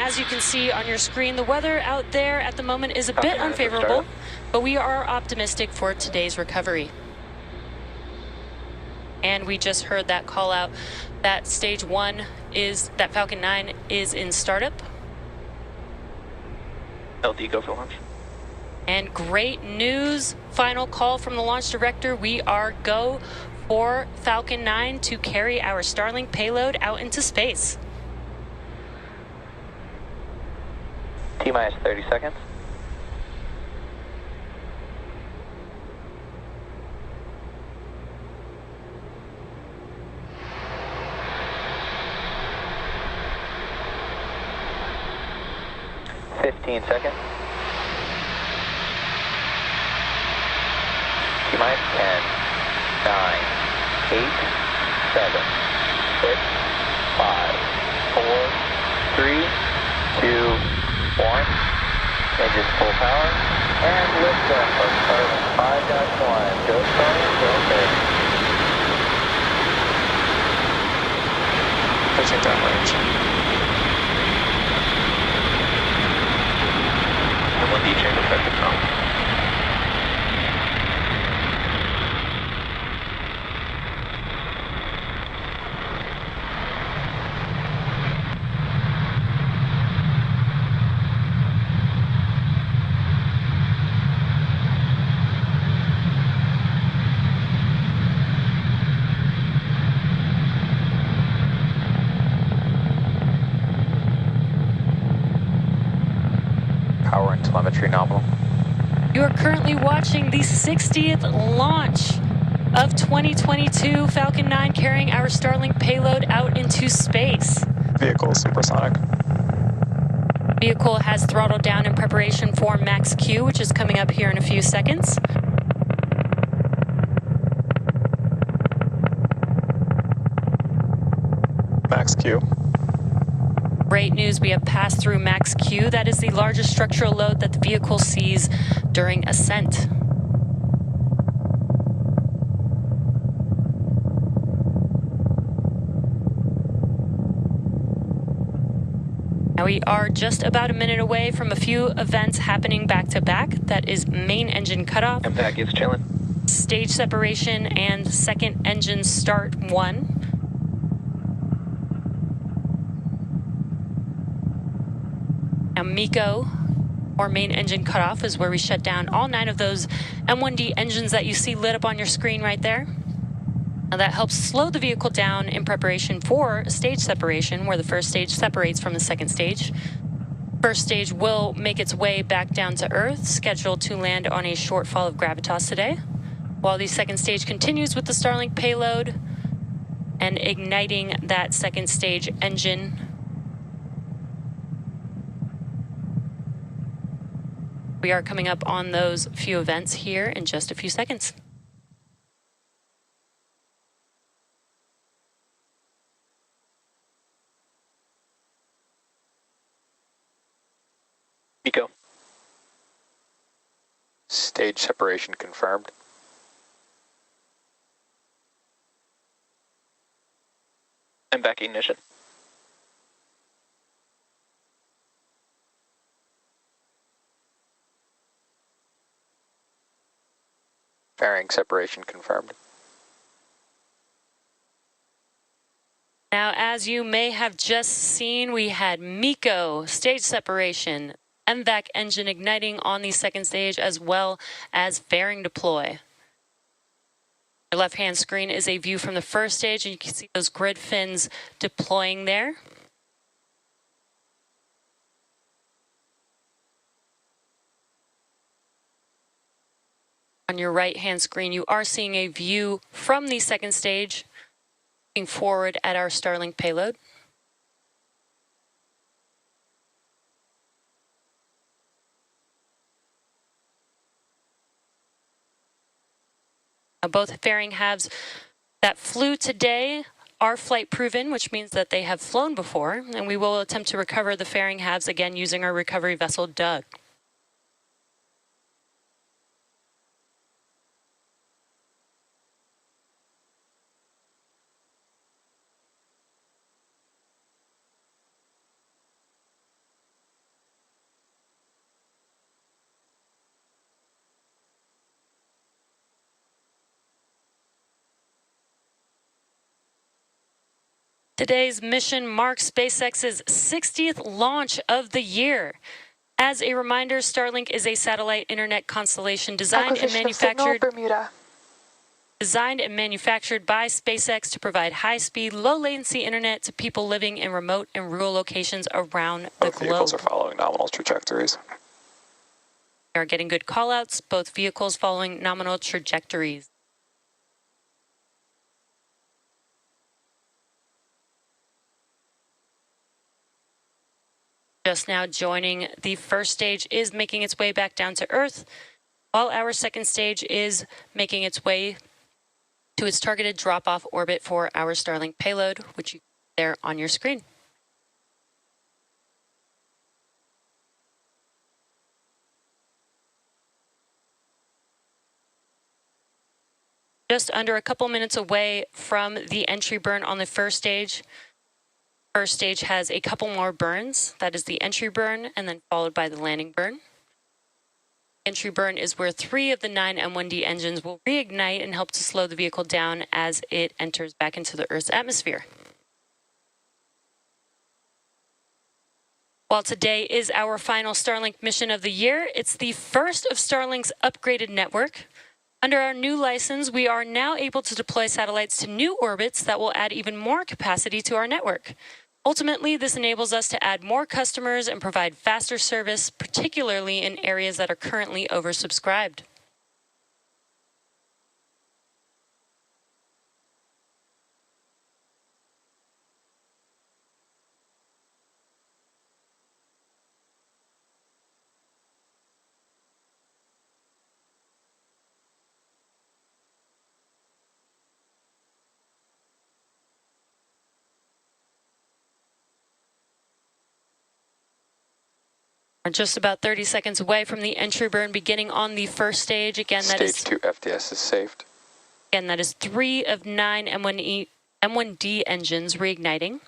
as you can see on your screen, the weather out there at the moment is a bit unfavorable, but we are optimistic for today's recovery. And we just heard that call out that stage 1 is, that Falcon 9 is in startup. LD, go for launch. And great news, final call from the launch director. We are go for Falcon 9 to carry our Starlink payload out into space. T-minus 30 seconds. Seconds. T-minus 10, 9, 8, 7, 6, 5, 4, 3, 2, 1. Engines full power. And liftoff of Starlink 5-1. Go Starlink, go big. Pushing downrange. And 1D chamber effective now. Power and telemetry nominal. You are currently watching the 60th launch of 2022 Falcon 9 carrying our Starlink payload out into space. Vehicle supersonic. Vehicle has throttled down in preparation for max Q, which is coming up here in a few seconds. Max Q. Great news, we have passed through max Q. That is the largest structural load that the vehicle sees during ascent. Now we are just about a minute away from a few events happening back to back. That is main engine cutoff. MPAC is chilling. Stage separation and second engine start 1. Now MECO, or main engine cutoff, is where we shut down all 9 of those M1D engines that you see lit up on your screen right there. Now that helps slow the vehicle down in preparation for stage separation, where the first stage separates from the second stage. First stage will make its way back down to Earth, scheduled to land on a short fall of gravitas today, while the second stage continues with the Starlink payload and igniting that second stage engine. We are coming up on those few events here in just a few seconds. MECO. Stage separation confirmed. I'm back ignition. Fairing separation confirmed. Now, as you may have just seen, we had MECO, stage separation, MVAC engine igniting on the second stage, as well as fairing deploy. Your left-hand screen is a view from the first stage, and you can see those grid fins deploying there. On your right-hand screen, you are seeing a view from the second stage, looking forward at our Starlink payload. Now, both fairing halves that flew today are flight proven, which means that they have flown before, and we will attempt to recover the fairing halves again using our recovery vessel, Doug. Today's mission marks SpaceX's 60th launch of the year. As a reminder, Starlink is a satellite internet constellation designed and manufactured by SpaceX to provide high-speed, low-latency internet to people living in remote and rural locations around the Both vehicles globe. are following nominal trajectories. We are getting good callouts, both vehicles following nominal trajectories. Just now joining the first stage is making its way back down to Earth, while our second stage is making its way to its targeted drop-off orbit for our Starlink payload, which you see there on your screen. Just under a couple minutes away from the entry burn on the first stage. First stage has a couple more burns. That is the entry burn, and then followed by the landing burn. Entry burn is where 3 of the 9 M1D engines will reignite and help to slow the vehicle down as it enters back into the Earth's atmosphere. While today is our final Starlink mission of the year, it's the first of Starlink's upgraded network. Under our new license, we are now able to deploy satellites to new orbits that will add even more capacity to our network. Ultimately, this enables us to add more customers and provide faster service, particularly in areas that are currently oversubscribed. We're just about 30 seconds away from the entry burn beginning on the first stage. Again, that is Stage 2 FTS is saved. Again, that is 3 of 9 M1D engines reigniting.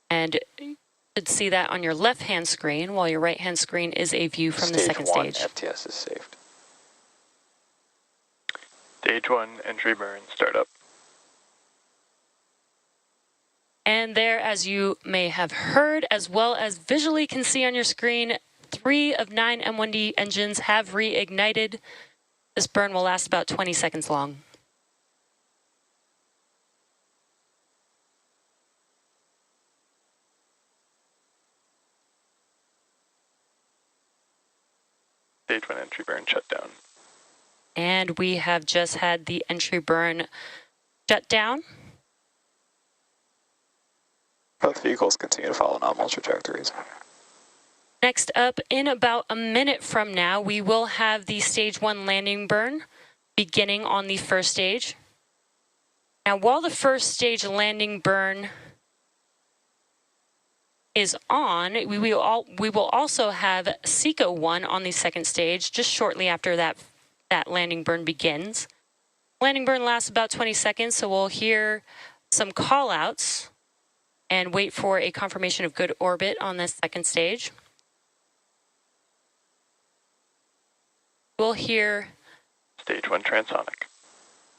And you should see that on your left-hand screen, while your right-hand screen is a view from the second stage. Stage 1 FTS is saved. Stage 1 entry burn startup. And there, as you may have heard, as well as visually can see on your screen, 3 of 9 M1D engines have reignited. This burn will last about 20 seconds long. Stage 1 entry burn shut down. And we have just had the entry burn shut down. Both vehicles continue to follow nominal trajectories. Next up, in about a minute from now, we will have the stage 1 landing burn beginning on the first stage. Now, while the first stage landing burn is on, we will also have SECO 1 on the second stage just shortly after that landing burn begins. Landing burn lasts about 20 seconds, so we'll hear some call-outs and wait for a confirmation of good orbit on this second stage. We'll hear Stage 1 transonic.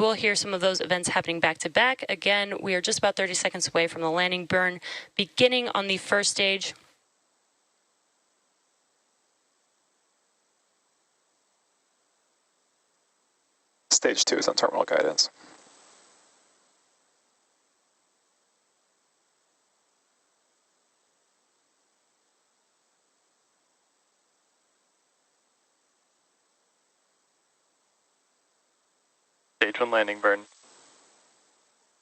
We'll hear some of those events happening back to back. Again, we are just about 30 seconds away from the landing burn beginning on the first stage. Stage 2 is on terminal guidance. Stage 1 landing burn.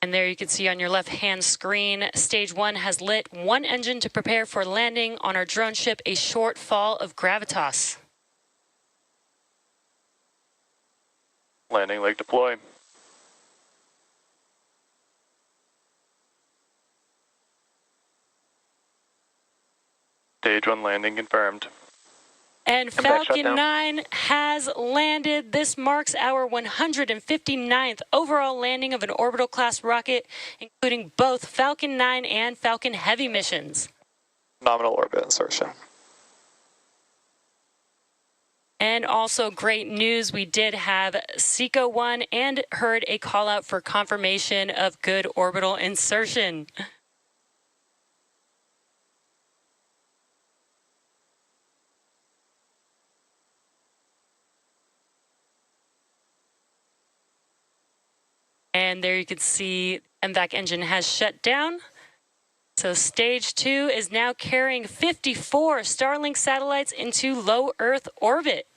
And there you can see on your left-hand screen, stage 1 has lit 1 engine to prepare for landing on our drone ship, a short fall of gravitas. Landing leg deploy. Stage 1 landing confirmed. And Falcon 9 has landed. This marks our 159th overall landing of an orbital-class rocket, including both Falcon 9 and Falcon Heavy missions. Nominal orbit insertion. And also great news, we did have SECO 1 and heard a call out for confirmation of good orbital insertion. And there you can see MVAC engine has shut down. So stage 2 is now carrying 54 Starlink satellites into low Earth orbit.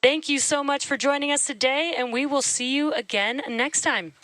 Thank you so much for joining us today, and we will see you again next time.